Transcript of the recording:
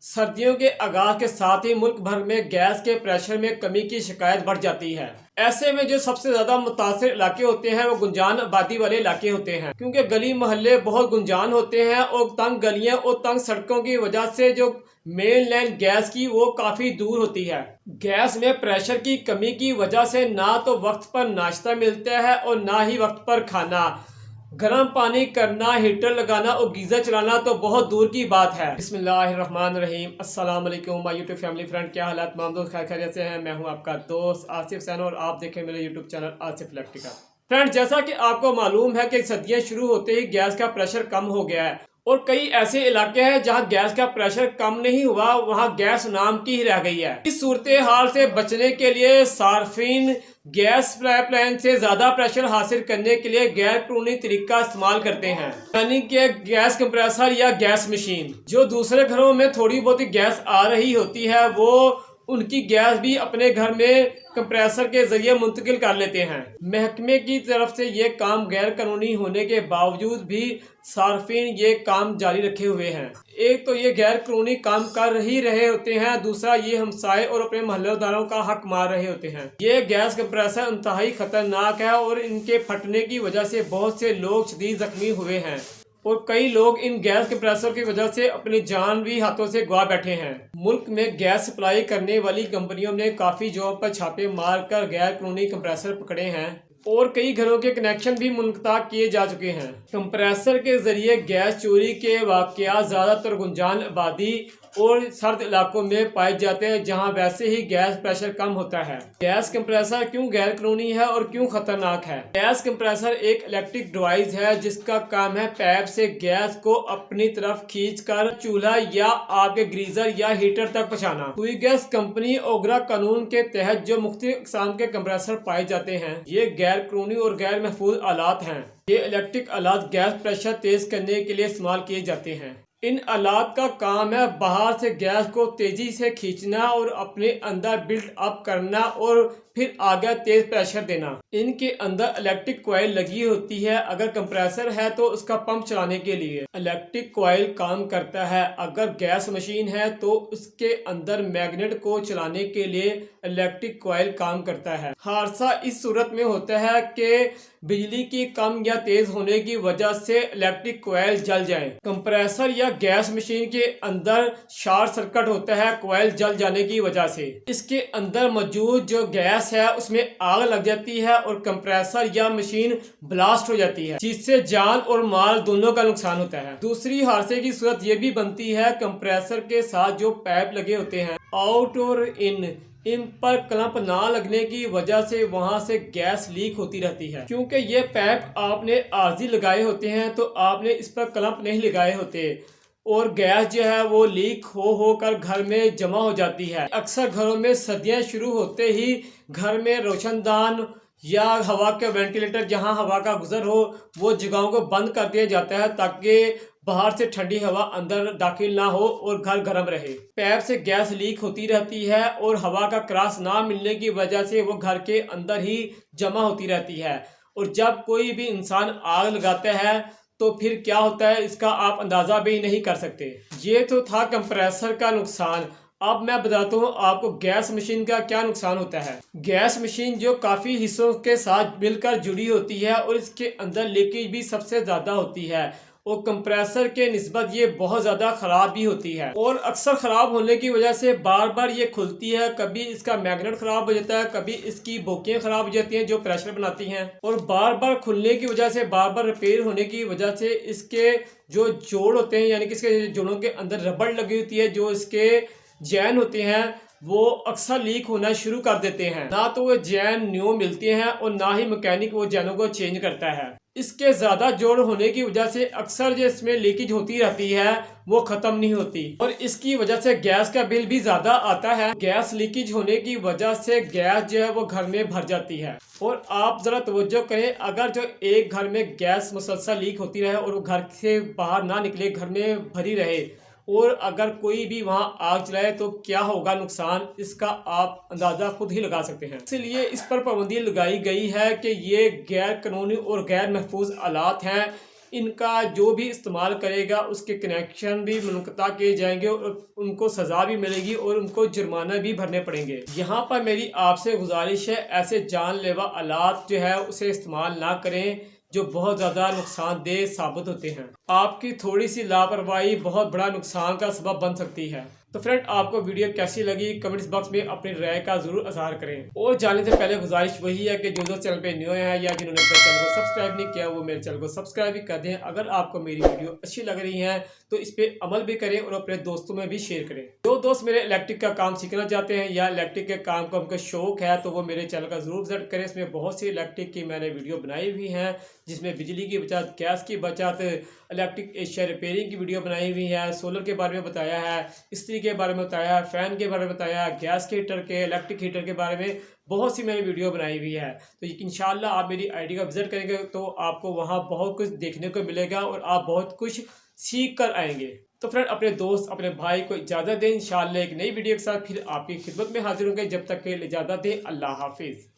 सर्दियों के आगाज के साथ ही मुल्क भर में गैस के प्रेशर में कमी की शिकायत बढ़ जाती है। ऐसे में जो सबसे ज्यादा मुतासिर इलाके होते हैं वो गुंजान आबादी वाले इलाके होते हैं, क्योंकि गली मोहल्ले बहुत गुंजान होते हैं और तंग गलियां और तंग सड़कों की वजह से जो मेन लाइन गैस की वो काफी दूर होती है। गैस में प्रेशर की कमी की वजह से ना तो वक्त पर नाश्ता मिलता है और ना ही वक्त पर खाना। गर्म पानी करना, हीटर लगाना और गीजर चलाना तो बहुत दूर की बात है। बिस्मिल्लाहिर्रहमानिर्रहीम। अस्सलाम वालेकुम माय यूट्यूब फैमिली फ्रेंड, क्या हालात तमाम दोस्त खैरियत से हैं। मैं हूं आपका दोस्त आसिफ सैन और आप देखें मेरे YouTube channel Asif electrical. Friend, जैसा कि आपको मालूम है कि सर्दियां शुरू होते ही गैस का प्रेशर कम हो गया है और कई ऐसे इलाके हैं जहां गैस का प्रेशर कम नहीं हुआ, वहां गैस नाम की ही रह गई है। इस सूरत हाल से बचने के लिए सार्फिन गैस पाइपलाइन से ज्यादा प्रेशर हासिल करने के लिए गैर कानूनी तरीका इस्तेमाल करते हैं, यानी कि गैस कंप्रेसर या गैस मशीन। जो दूसरे घरों में थोड़ी बहुत गैस आ रही होती है वो उनकी गैस भी अपने घर में कंप्रेसर के जरिए मुंतकिल कर लेते हैं। महकमे की तरफ से ये काम गैर कानूनी होने के बावजूद भी सार्फिन ये काम जारी रखे हुए हैं। एक तो ये गैर कानूनी काम कर ही रहे होते हैं, दूसरा ये हमसाए और अपने मोहल्लेदारों का हक मार रहे होते हैं। ये गैस कंप्रेसर इंतहाई खतरनाक है और इनके फटने की वजह से बहुत से लोग शदीद जख्मी हुए हैं और कई लोग इन गैस कंप्रेसर की वजह से अपनी जान भी हाथों से गवा बैठे हैं। मुल्क में गैस सप्लाई करने वाली कंपनियों ने काफी जगहों पर छापे मारकर गैर कानूनी कंप्रेसर पकड़े हैं और कई घरों के कनेक्शन भी मुनक़ता किए जा चुके हैं। कंप्रेसर के जरिए गैस चोरी के वाक़यात ज़्यादातर गुंजान आबादी और सर्द इलाकों में पाए जाते हैं, जहां वैसे ही गैस प्रेशर कम होता है। गैस कंप्रेसर क्यों गैर कानूनी है और क्यों खतरनाक है? गैस कंप्रेसर एक इलेक्ट्रिक डिवाइस है जिसका काम है पाइप से गैस को अपनी तरफ खींचकर चूल्हा या आपके गीजर या हीटर तक पहुंचाना। कोई गैस कंपनी ओगरा कानून के तहत जो मुख्तलिफ किस्म के कंप्रेसर पाए जाते हैं, ये गैर कानूनी और गैर महफूज आलात हैं। ये इलेक्ट्रिक आलात गैस प्रेशर तेज करने के लिए इस्तेमाल किए जाते हैं। इन आलात का काम है बाहर से गैस को तेजी से खींचना और अपने अंदर बिल्ट अप करना और फिर आगे तेज प्रेशर देना। इनके अंदर इलेक्ट्रिक कॉइल लगी होती है। अगर कंप्रेसर है तो उसका पंप चलाने के लिए इलेक्ट्रिक कॉइल काम करता है। अगर गैस मशीन है तो उसके अंदर मैग्नेट को चलाने के लिए इलेक्ट्रिक कॉइल काम करता है। हादसा इस सूरत में होता है कि बिजली की कम या तेज होने की वजह से इलेक्ट्रिक कॉइल जल जाए। कंप्रेसर या गैस मशीन के अंदर शॉर्ट सर्किट होता है कॉइल जल जाने की वजह से। इसके अंदर मौजूद जो गैस है उसमें आग लग जाती है और कंप्रेसर या मशीन ब्लास्ट हो जाती है, जिससे जान और माल दोनों का नुकसान होता है। दूसरी हादसे की सूरत ये भी बनती है, कंप्रेसर के साथ जो पाइप लगे होते हैं आउट और इन पर क्लैंप ना लगने की वजह से वहां से गैस लीक होती रहती है। क्योंकि ये पाइप आपने आरजी लगाए होते हैं तो आपने इस पर क्लैंप नहीं लगाए होते और गैस जो है वो लीक होकर घर में जमा हो जाती है। अक्सर घरों में सर्दियां शुरू होते ही घर में रोशनदान या हवा के वेंटिलेटर जहां हवा का गुजर हो वो जगहों को बंद कर दिया जाता है ताकि बाहर से ठंडी हवा अंदर दाखिल ना हो और घर गर्म रहे। पाइप से गैस लीक होती रहती है और हवा का क्रॉस ना मिलने की वजह से वो घर के अंदर ही जमा होती रहती है और जब कोई भी इंसान आग लगाता है तो फिर क्या होता है इसका आप अंदाजा भी नहीं कर सकते। ये तो था कंप्रेसर का नुकसान। अब मैं बताता हूँ आपको गैस मशीन का क्या नुकसान होता है। गैस मशीन जो काफी हिस्सों के साथ मिलकर जुड़ी होती है और इसके अंदर लीकेज भी सबसे ज्यादा होती है और कंप्रेसर के निस्बत ये बहुत ज़्यादा ख़राब भी होती है और अक्सर ख़राब होने की वजह से बार बार ये खुलती है। कभी इसका मैग्नेट ख़राब हो जाता है, कभी इसकी बोकियाँ ख़राब हो जाती हैं जो प्रेशर बनाती हैं और बार बार खुलने की वजह से, बार बार रिपेयर होने की वजह से इसके जो जोड़ होते हैं, यानी कि इसके जोड़ों के अंदर रबड़ लगी होती है, जो इसके जैन होते हैं वो अक्सर लीक होना शुरू कर देते हैं। ना तो वो जैन न्यू मिलते हैं और ना ही मैकेनिक वो जैनों को चेंज करता है। इसके ज़्यादा जोड़ होने की वजह से अक्सर जो इसमें लीकेज होती रहती है वो ख़त्म नहीं होती और इसकी वजह से गैस का बिल भी ज़्यादा आता है। गैस लीकेज होने की वजह से गैस जो है वो घर में भर जाती है और आप ज़रा तवज्जो करें, अगर जो एक घर में गैस मुसलसल लीक होती रहे और वो घर से बाहर ना निकले, घर में भरी रहे और अगर कोई भी वहां आग चलाए तो क्या होगा नुकसान, इसका आप अंदाज़ा खुद ही लगा सकते हैं। इसलिए इस पर पाबंदी लगाई गई है कि ये गैर कानूनी और गैर महफूज आलात हैं, इनका जो भी इस्तेमाल करेगा उसके कनेक्शन भी मुनक़ता किए जाएंगे और उनको सज़ा भी मिलेगी और उनको जुर्माना भी भरने पड़ेंगे। यहाँ पर मेरी आपसे गुजारिश है, ऐसे जानलेवा आलात जो है उसे इस्तेमाल ना करें जो बहुत ज़्यादा नुकसानदेह साबित होते हैं। आपकी थोड़ी सी लापरवाही बहुत बड़ा नुकसान का सबब बन सकती है। तो फ्रेंड, आपको वीडियो कैसी लगी कमेंट्स बॉक्स में अपनी राय का जरूर इज़हार करें। और जाने से पहले गुजारिश वही है कि जो चैनल पे न्यू है या जिन्होंने अपने चैनल को सब्सक्राइब नहीं किया वो मेरे चैनल को सब्सक्राइब भी कर दें। अगर आपको मेरी वीडियो अच्छी लग रही है तो इस पर अमल भी करें और अपने दोस्तों में भी शेयर करें। जो दोस्त मेरे इलेक्ट्रिक का काम सीखना चाहते हैं या इलेक्ट्रिक के काम का उनका शौक है तो वो मेरे चैनल का जरूर विजिट करें। इसमें बहुत सी इलेक्ट्रिक की मैंने वीडियो बनाई हुई हैं, जिसमें बिजली की बचत, गैस की बचत, इलेक्ट्रिक एशिया रिपेयरिंग की वीडियो बनाई हुई है, सोलर के बारे में बताया है, इस्त्री के बारे में बताया है, फैन के बारे में बताया, गैस के हीटर के, इलेक्ट्रिक हीटर के बारे में बहुत सी मैंने वीडियो बनाई हुई है। तो इंशाल्लाह आप मेरी आईडी का विजिट करेंगे तो आपको वहाँ बहुत कुछ देखने को मिलेगा और आप बहुत कुछ सीख कर आएंगे। तो फ्रेंड, अपने दोस्त अपने भाई को इजाज़त दें। इंशाल्लाह एक नई वीडियो के साथ फिर आपकी खिदमत में हाजिर होंगे। जब तक के लिए इजाज़त दें। अल्लाह हाफिज़।